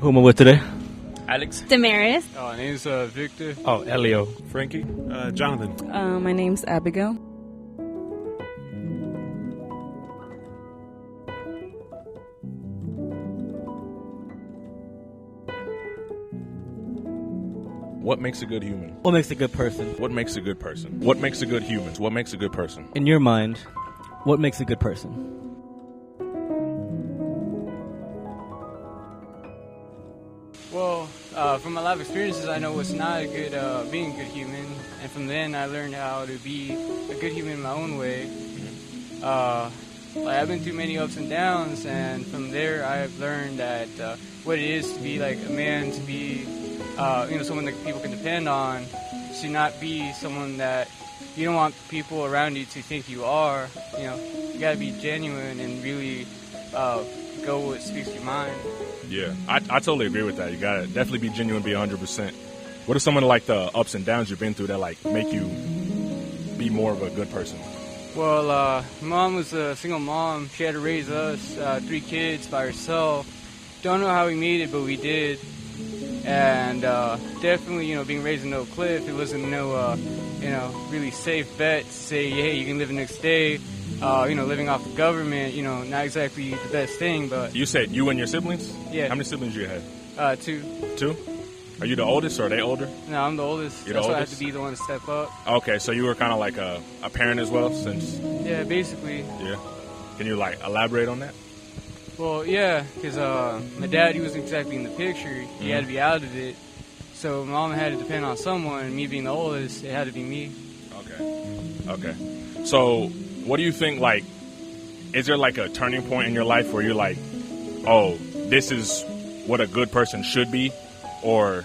Who am I with today? Alex. Damaris. My name's Victor. Oh, Elio. Frankie. Jonathan. My name's Abigail. What makes a good human? What makes a good person? What makes a good person? What makes a good human? What makes a good person? In your mind, what makes a good person? Well, from my life experiences, I know what's not a good, being a good human, and from then I learned how to be a good human in my own way. I've been through many ups and downs, and from there I've learned that what it is to be like a man, to be someone that people can depend on, to not be someone that you don't want people around you to think you are. You gotta be genuine and really go what speaks to your mind. Yeah, I totally agree with that. You gotta definitely be genuine, be 100%. What are some of the ups and downs you've been through that make you be more of a good person? Well, Mom was a single mom. She had to raise us, 3 kids by herself. Don't know how we made it, but we did. And definitely, being raised in Oak Cliff, it wasn't really safe bet to say, hey, you can live the next day. Living off the government, not exactly the best thing, but... You said you and your siblings? Yeah. How many siblings you had? 2. 2? Are you the oldest or are they older? No, I'm the oldest. You're That's the why I oldest? have to be the one to step up. Okay, so you were kind of like a parent as well since... Yeah, basically. Yeah. Can you elaborate on that? Well, yeah, because my dad, he wasn't exactly in the picture. He had to be out of it. So Mom had to depend on someone, and me being the oldest, it had to be me. Okay. So, what do you think, is there a turning point in your life where you're like, oh, this is what a good person should be, or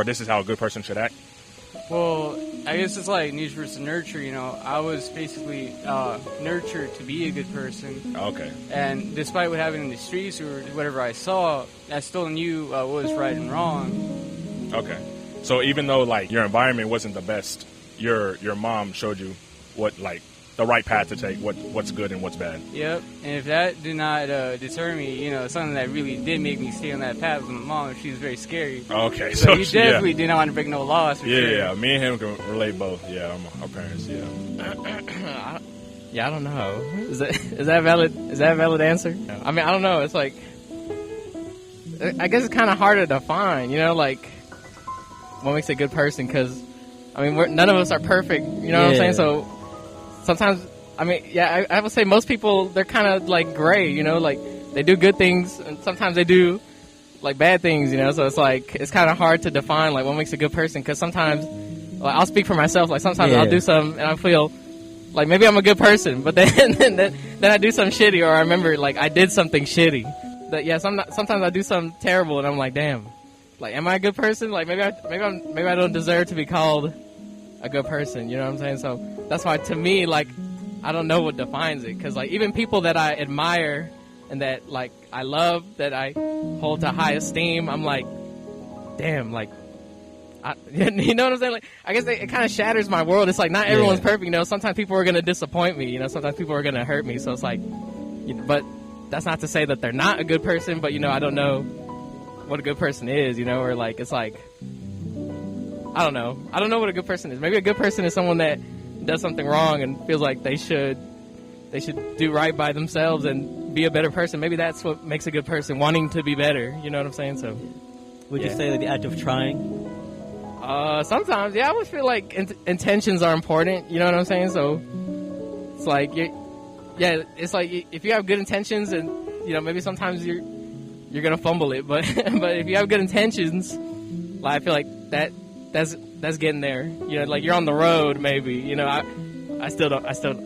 this is how a good person should act? Well, I guess it's like nature versus nurture, I was basically nurtured to be a good person. Okay. And despite what happened in the streets or whatever I saw, I still knew what was right and wrong. Okay. So even though, your environment wasn't the best, your mom showed you what, the right path to take, what's good and what's bad. Yep. And if that did not deter me, something that really did make me stay on that path was my mom. She was very scary. Okay. So you definitely did not want to break no laws, for sure. Yeah. Me and him can relate both. Yeah, our parents, yeah. I don't know. Is that valid? Is that a valid answer? I mean, I don't know. It's I guess it's kind of hard to define, what makes a good person, because, none of us are perfect, what I'm saying? So sometimes, I would say most people, they're kind of gray, they do good things, and sometimes they do bad things, so it's kind of hard to define what makes a good person, because sometimes, I'll speak for myself, sometimes I'll do something and I feel maybe I'm a good person, but then I do something shitty, or I remember I did something shitty. Sometimes I do something terrible and I'm like, damn, am I a good person? Maybe I don't deserve to be called a good person, you know what I'm saying? So that's why, to me, I don't know what defines it, because even people that I admire and that I love, that I hold to high esteem, I'm like, damn, you know what I'm saying? I guess it kind of shatters my world. It's not everyone's perfect, sometimes people are going to disappoint me, sometimes people are going to hurt me, so it's but that's not to say that they're not a good person, but I don't know what a good person is, or it's I don't know what a good person is. Maybe a good person is someone that does something wrong and feels like they should do right by themselves and be a better person. Maybe that's what makes a good person, wanting to be better. You know what I'm saying? So, would you say that the act of trying? Sometimes, I would feel intentions are important. You know what I'm saying? So, it's it's if you have good intentions, and maybe sometimes you're gonna fumble it, but but if you have good intentions, I feel like that's getting there. You're on the road, maybe. I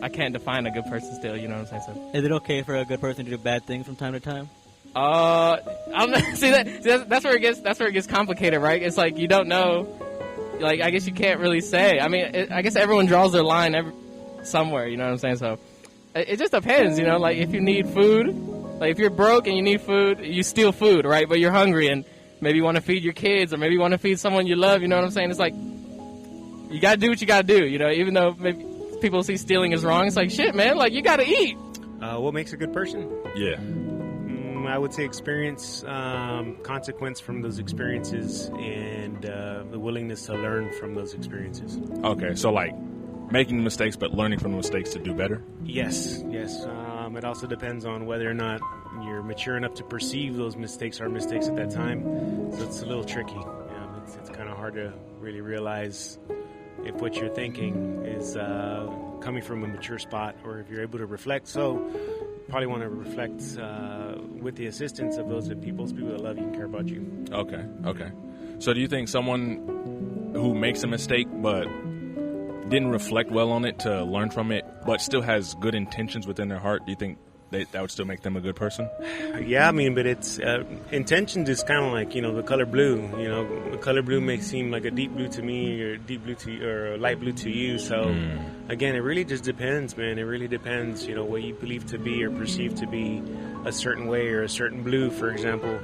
can't define a good person still. You know what I'm saying? So, is it okay for a good person to do bad things from time to time? I don't know. See, that's where it gets complicated, right? It's you don't know. I guess you can't really say. I guess everyone draws their line somewhere. You know what I'm saying? So, it just depends. If you need food. If you're broke and you need food, you steal food, right? But you're hungry and maybe you want to feed your kids, or maybe you want to feed someone you love, you know what I'm saying? It's you got to do what you got to do, even though maybe people see stealing as wrong. It's shit, man, you got to eat. What makes a good person? Yeah. I would say experience, consequence from those experiences, and the willingness to learn from those experiences. Okay, so like making mistakes, but learning from the mistakes to do better. Yes. It also depends on whether or not you're mature enough to perceive those mistakes are mistakes at that time. So it's a little tricky. It's kind of hard to really realize if what you're thinking is coming from a mature spot, or if you're able to reflect. So you probably want to reflect with the assistance of those people that love you and care about you. Okay. So do you think someone who makes a mistake but didn't reflect well on it to learn from it, but still has good intentions within their heart, do you think that would still make them a good person? Yeah, I mean, but it's intentions is kind of like, the color blue. The color blue may seem like a deep blue to me, or deep blue to or a light blue to you. So again, it really just depends, man. It really depends, what you believe to be or perceive to be a certain way, or a certain blue, for example.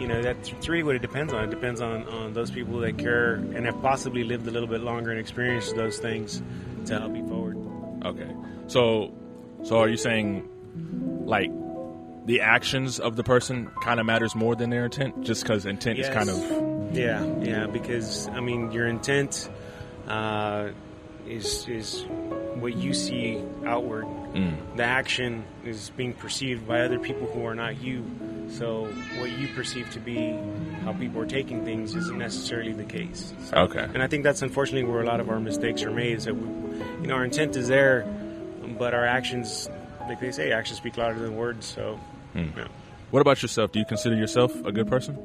That's really what it depends on. It depends on those people that care and have possibly lived a little bit longer and experienced those things to help you forward. Okay. So are you saying, like, the actions of the person kind of matters more than their intent? Just because intent is kind of... Yeah, because, I mean, your intent is what you see outward. The action is being perceived by other people who are not you. So what you perceive to be how people are taking things isn't necessarily the case. So, okay. And I think that's unfortunately where a lot of our mistakes are made, is that our intent is there, but our actions, like they say, actions speak louder than words. So, yeah. What about yourself? Do you consider yourself a good person?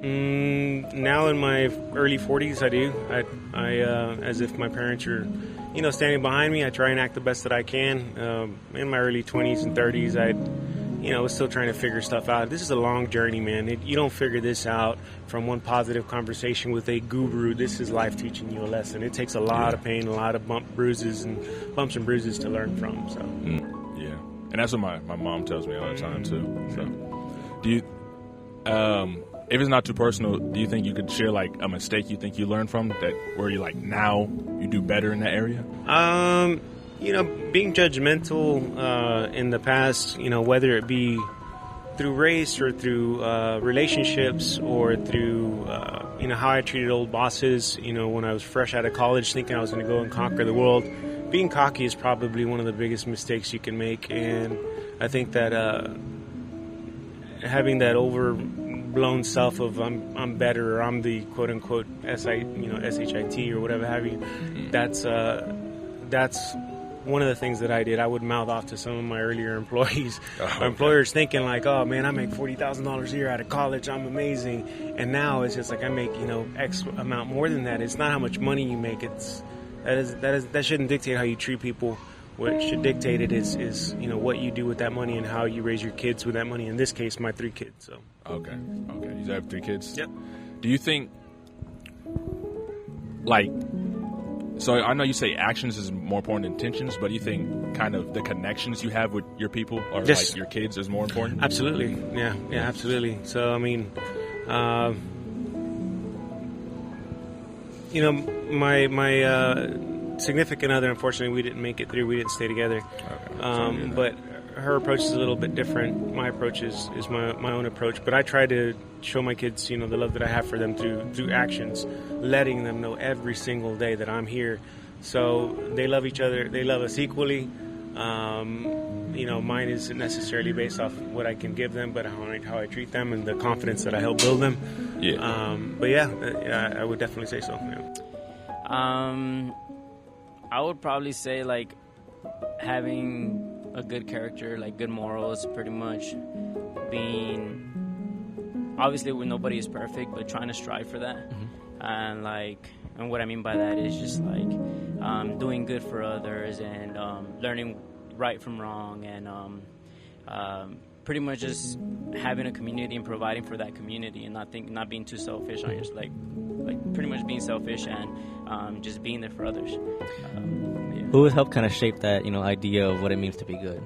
Now in my early 40s, I do. I as if my parents are, standing behind me, I try and act the best that I can. In my early 20s and 30s, I was still trying to figure stuff out. This is a long journey, man. You don't figure this out from one positive conversation with a guru. This is life teaching you a lesson. It takes a lot of pain, a lot of bumps and bruises to learn from. So, yeah, and that's what my mom tells me all the time too. So, do you, if it's not too personal, do you think you could share like a mistake you think you learned from that, where you like now you do better in that area? Being judgmental in the past, whether it be through race or through relationships or through, how I treated old bosses, when I was fresh out of college thinking I was going to go and conquer the world. Being cocky is probably one of the biggest mistakes you can make, and I think that having that overblown self of I'm better, or I'm the quote unquote SHIT or whatever have you, that's one of the things that I did. I would mouth off to some of my earlier employees, employers, thinking like, "Oh man, I make $40,000 a year out of college. I'm amazing." And now it's just like I make X amount more than that. It's not how much money you make. That shouldn't dictate how you treat people. What should dictate it is what you do with that money and how you raise your kids with that money. In this case, my 3 kids. So okay, you have 3 kids. Yep. Do you think, like? So I know you say actions is more important than intentions, but do you think kind of the connections you have with your people or Yes. like your kids is more important? Absolutely. Yeah, absolutely. So, I mean, my significant other, unfortunately, we didn't make it through. We didn't stay together. Okay. But her approach is a little bit different. My approach is my own approach. But I try to show my kids, the love that I have for them through actions, letting them know every single day that I'm here. So they love each other. They love us equally. Mine isn't necessarily based off what I can give them, but how I treat them and the confidence that I help build them. Yeah. But yeah, I would definitely say so. Yeah. I would probably say like having a good character, like good morals, pretty much being, obviously nobody is perfect, but trying to strive for that. And what I mean by that is just like doing good for others and learning right from wrong, and pretty much just having a community and providing for that community, and not being too selfish on yourself, like pretty much being selfish and just being there for others. Who has helped kind of shape that idea of what it means to be good?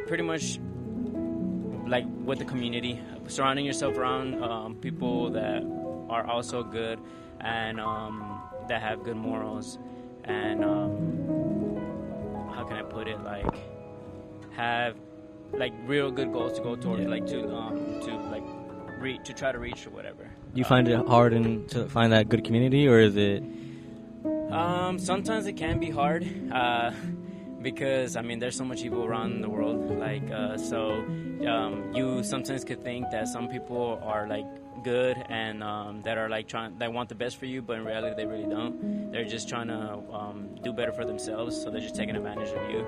Pretty much like with the community, surrounding yourself around people that are also good and that have good morals, and how can I put it, like have like real good goals to go towards, like to try to reach or whatever. Do you find it hard to find that good community, or is it? Sometimes it can be hard because I mean there's so much evil around the world. Like you sometimes could think that some people are like good and that are like that want the best for you, but in reality they really don't. They're just trying to do better for themselves, so they're just taking advantage of you.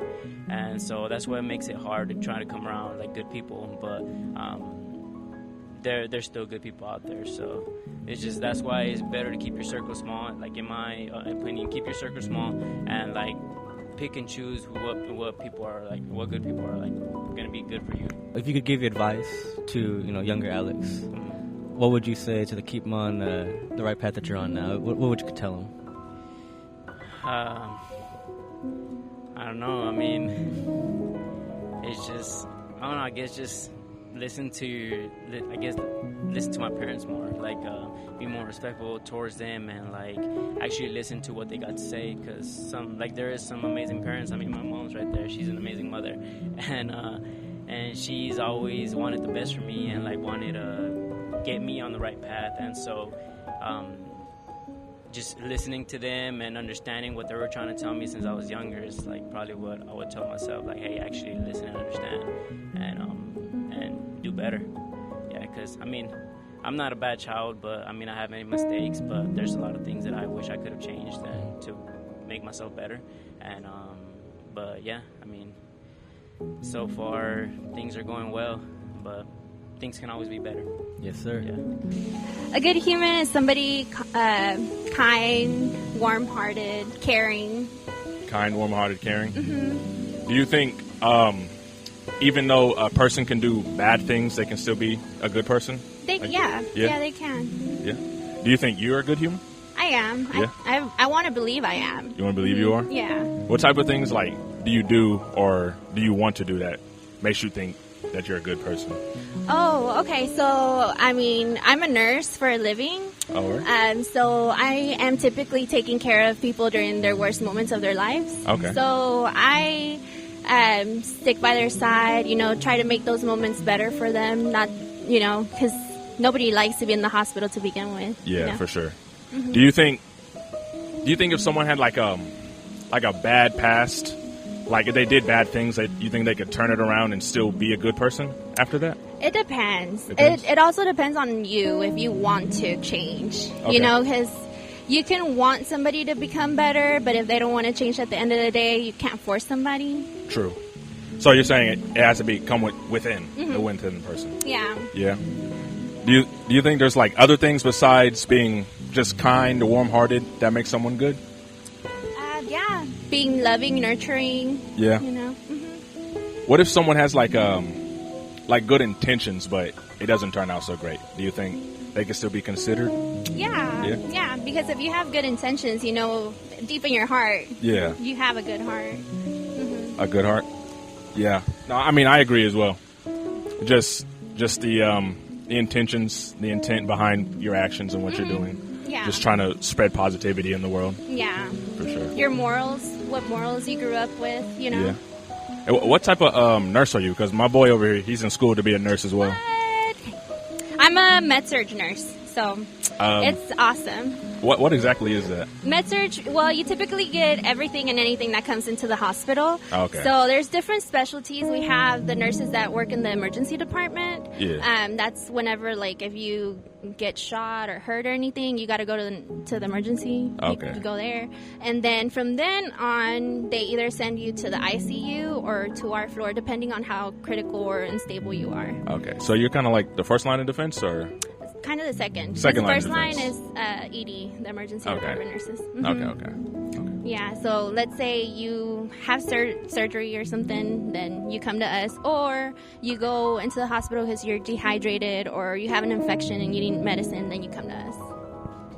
And so that's what makes it hard to try to come around like good people, but there's still good people out there. So it's just that's why it's better to keep your circle small. Like in my opinion, keep your circle small and like pick and choose what people are like, what good people are like gonna be good for you. If you could give advice to younger Alex, what would you say to keep him on the right path that you're on now? What would you tell him? I don't know. I mean, it's just I don't know. I guess just listen to my parents more. Like be more respectful towards them and like actually listen to what they got to say. Because there is some amazing parents. I mean, my mom's right there. She's an amazing mother, and she's always wanted the best for me and like wanted to get me on the right path. And so just listening to them and understanding what they were trying to tell me since I was younger is like probably what I would tell myself. Like, hey, actually listen and understand and do better. Yeah, because I mean, I'm not a bad child, but I mean, I have many mistakes, but there's a lot of things that I wish I could have changed and to make myself better. And but yeah, I mean, so far things are going well, but things can always be better. Yes, sir. Yeah. A good human is somebody kind, warm-hearted, caring. Kind, warm-hearted, caring. Mm-hmm. Do you think even though a person can do bad things, they can still be a good person? Yeah, they can. Yeah. Do you think you're a good human? I am. Yeah. I want to believe I am. You want to believe you are? Yeah. What type of things like do you do or do you want to do that makes you think that you're a good person? Oh, okay. So, I mean, I'm a nurse for a living. Oh, right. So I am typically taking care of people during their worst moments of their lives. Okay. So I stick by their side, try to make those moments better for them. Not, because nobody likes to be in the hospital to begin with. Yeah, for sure. Mm-hmm. Do you think if someone had like a bad past, like if they did bad things, that you think they could turn it around and still be a good person after that? It depends. It also depends on you if you want to change. Okay. Because you can want somebody to become better, but if they don't want to change at the end of the day, you can't force somebody. True. So you're saying it has to come within the within person. Yeah. Yeah. Do you think there's like other things besides being just kind or warm-hearted that makes someone good? Yeah. Being loving, nurturing. Yeah. Mm-hmm. What if someone has like good intentions, but it doesn't turn out so great? Do you think they can still be considered? Yeah. Because if you have good intentions, deep in your heart, you have a good heart. Mm-hmm. A good heart. Yeah. No, I mean I agree as well. Just the intentions, the intent behind your actions and what you're doing. Yeah. Just trying to spread positivity in the world. Yeah. For sure. Your morals, what morals you grew up with, Yeah. What type of nurse are you? Because my boy over here, he's in school to be a nurse as well. What? I'm a med-surg nurse, so it's awesome. What exactly is that? Med-surg, well, you typically get everything and anything that comes into the hospital. Okay. So there's different specialties. We have the nurses that work in the emergency department. Yeah. That's whenever, like, if you get shot or hurt or anything, you got to go to the emergency. Okay. You go there. And then from then on, they either send you to the ICU or to our floor, depending on how critical or unstable you are. Okay. So you're kind of like the first line of defense, or? Kind of the second. Second line of The first defense. line is ED, the emergency department nurses. Okay. Yeah, so let's say you have surgery or something, then you come to us, or you go into the hospital because you're dehydrated or you have an infection and you need medicine, then you come to us.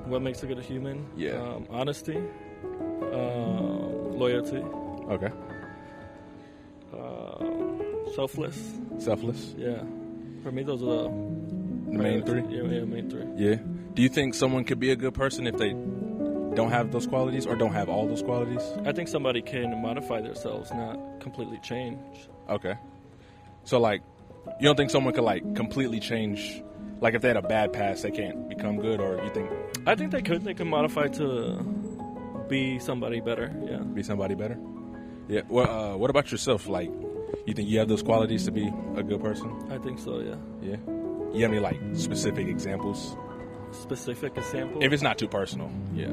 What makes a good human? Yeah. Honesty, loyalty. Okay. Selfless. Selfless. Yeah. For me, those are the main three? Yeah, main three. Yeah. Do you think someone could be a good person if they don't have those qualities or don't have all those qualities? I think somebody can modify themselves, not completely change. Okay. So, like, you don't think someone could, like, completely change? Like, if they had a bad past, they can't become good, or you think I think they could. They could modify to be somebody better. Yeah. be somebody better? Yeah. Well, what about yourself? Like, you think you have those qualities to be a good person? I think so. Yeah. Yeah. You have any, like, specific examples? Specific example. If it's not too personal. Yeah.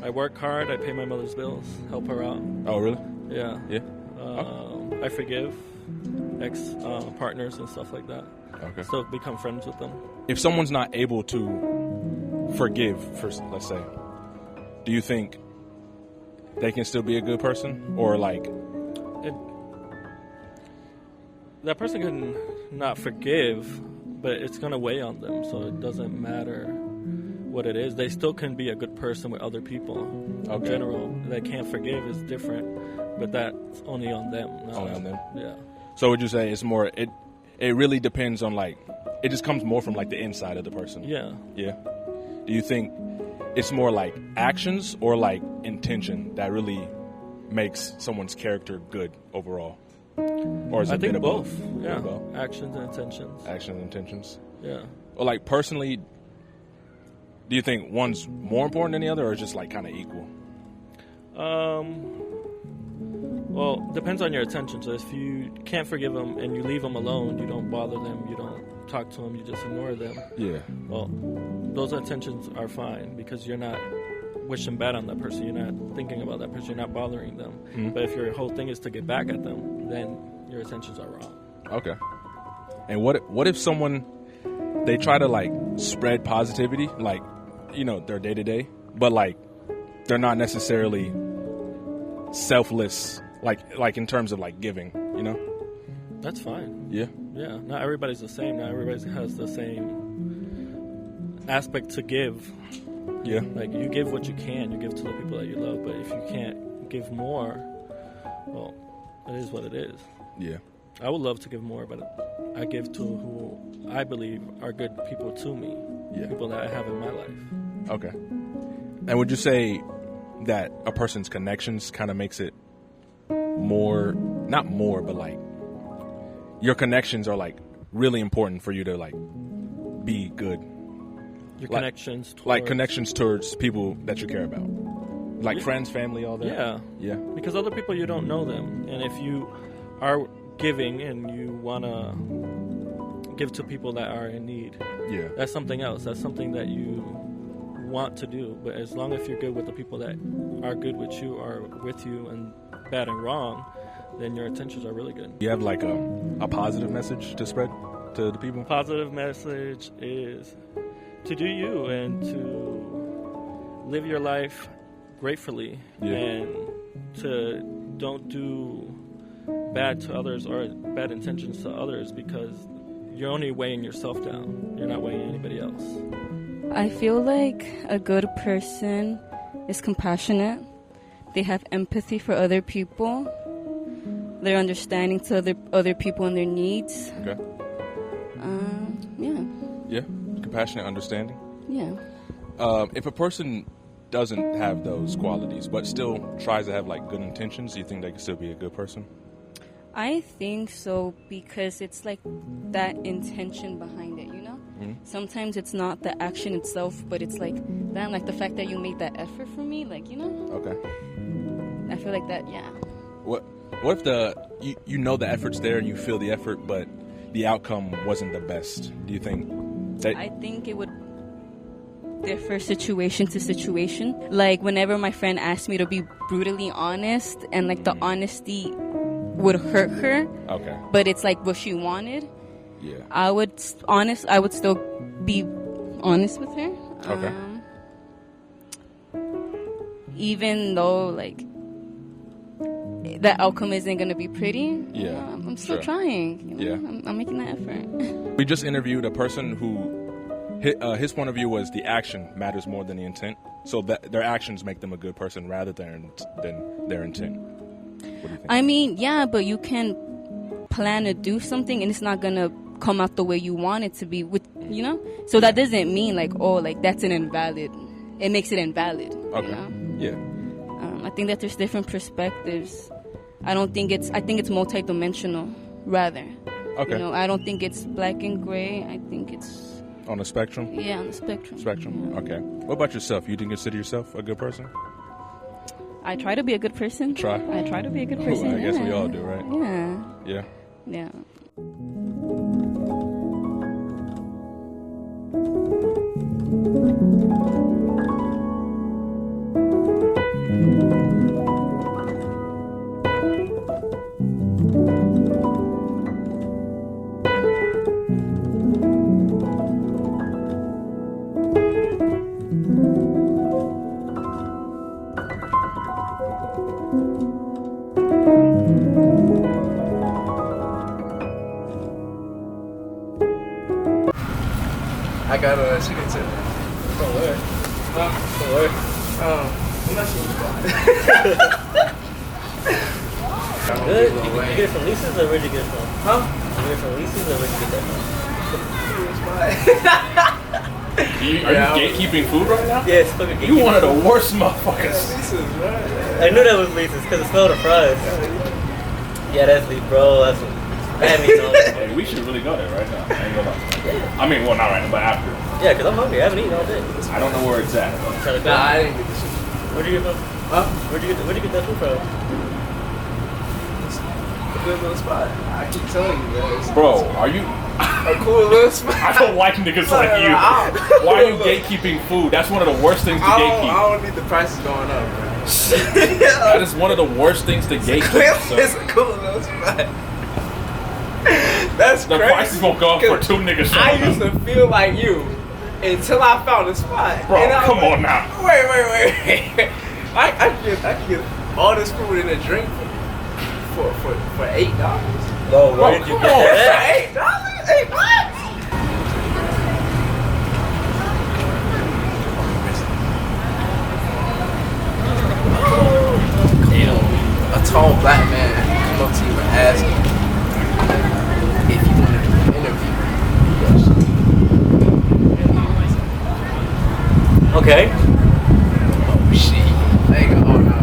I work hard. I pay my mother's bills. Help her out. Oh, really? Yeah. Yeah. I forgive ex partners and stuff like that. Okay. Still become friends with them. If someone's not able to forgive, let's say, do you think they can still be a good person? Or, like... That person can not forgive, but it's going to weigh on them, so it doesn't matter what it is. They still can be a good person with other people. Okay. In general, they can't forgive is different, but that's only on them. Only on them? Yeah. So would you say it's more... It really depends on, like... It just comes more from, like, the inside of the person. Yeah. Yeah. Do you think it's more like actions or like intention that really makes someone's character good overall? Or is it I a think bit of both. both? Yeah. Both? Actions and intentions. Actions and intentions. Yeah. Or like personally, do you think one's more important than the other, or just like kind of equal? Well, depends on your attention. So if you can't forgive them and you leave them alone, you don't bother them, you don't talk to them, you just ignore them. Yeah. Well, those intentions are fine because you're not wishing bad on that person. You're not thinking about that person. You're not bothering them. Mm-hmm. But if your whole thing is to get back at them, then your intentions are wrong. Okay. And what if someone, they try to like spread positivity, like, you know, their day to day, but like they're not necessarily selfless, like in terms of like giving, you know? That's fine. Yeah. Yeah. Not everybody's the same. Not everybody has the same aspect to give. Yeah. Like, you give what you can. You give to the people that you love. But if you can't give more, well, it is what it is. Yeah. I would love to give more, but I give to who I believe are good people to me. Yeah. People that I have in my life. Okay. And would you say that a person's connections kind of makes it more, not more, but like your connections are like really important for you to like be good? Your like, connections towards... Like connections towards people that you care about. Like Yeah. friends, family, all that? Yeah. Yeah. Because other people, you don't know them. And if you are giving and you want to give to people that are in need, Yeah. that's something else. That's something that you want to do. But as long as you're good with the people that are good with you or with you and bad and wrong, then your intentions are really good. You have like a positive message to spread to the people? Positive message is to do you and to live your life gratefully, Yeah. and to don't do bad to others or bad intentions to others, because you're only weighing yourself down. You're not weighing anybody else. I feel like a good person is compassionate. They have empathy for other people. They're understanding to other people and their needs. Okay. Yeah. Yeah. Compassionate, understanding. Yeah. If a person doesn't have those qualities but still tries to have like good intentions, do you think they can still be a good person? I think so, because it's like that intention behind it, you know? Mm-hmm. Sometimes it's not the action itself, but it's like that, like the fact that you made that effort for me, like, you know? Okay. I feel like that, yeah. What if you know the effort's there and you feel the effort, but the outcome wasn't the best? Do you think that... I think it would differ situation to situation. Like, whenever my friend asked me to be brutally honest, and like the honesty would hurt her, Okay. but it's like what she wanted, Yeah. I would still be honest with her. Okay. Even though like the outcome isn't gonna be pretty. Yeah, I'm still sure. trying. You know? Yeah. I'm making that effort. We just interviewed a person who his point of view was the action matters more than the intent. So that their actions make them a good person rather than their intent. What do you think? I mean, yeah, but you can plan to do something and it's not gonna come out the way you want it to be. With, you know, so that doesn't mean like, oh, like that's an invalid it makes it invalid. Okay. You know? Yeah. I think that there's different perspectives. I think it's multidimensional, rather. Okay. You know, I don't think it's black and gray. I think it's On the spectrum? on the spectrum. Spectrum. Okay. What about yourself? You didn't consider yourself a good person? I try to be a good person. Try. I try to be a good person. I guess we yeah. all do, right? Yeah. Yeah. Yeah. I got a chicken tip. From where? From where? I'm not sure. Good? You get it from Lisa's or where'd you get it from? Huh? You get it from Lisa's or where'd you get that from? Are you gatekeeping food right now? Yeah, it's fucking You one of the worst motherfuckers. I knew that was Lisa's because it smelled the fries. Yeah, that's Lisa, bro. That's bad meat on it. Hey, we should really go there right now. I ain't gonna lie. I mean, well, not right now, but after. Yeah, because I'm hungry. I haven't eaten all day. I don't know where it's at. Nah, I didn't get the shit. Where'd you get from? Huh? Where'd you get that food from? A good little spot. I keep telling you guys. Bro, are you... A cool little spot. I don't like niggas like you. Why are you gatekeeping food? That's one of the worst things to gatekeep. I don't need the prices going up, man. That is one of the worst things to gatekeep. So. It's a cool little spot. That's the crazy. prices gonna go up for two niggas. I used to feel like you until I found a spot. Bro, And I was come like, on now. Wait. I can get all this food and a drink for $8. Bro, where did you get that at? $8? Hey, what? A tall black man come up to you and ask you if you want to do an interview. Okay. Oh shit. Oh no.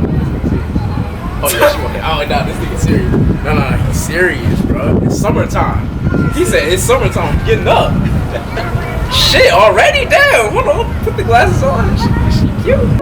Oh yeah, she want it. Oh no, this nigga serious. No, he's serious, bro. It's summertime. He said it's summertime. I'm getting up. Shit, already? Damn. Hold on. Put the glasses on. She cute.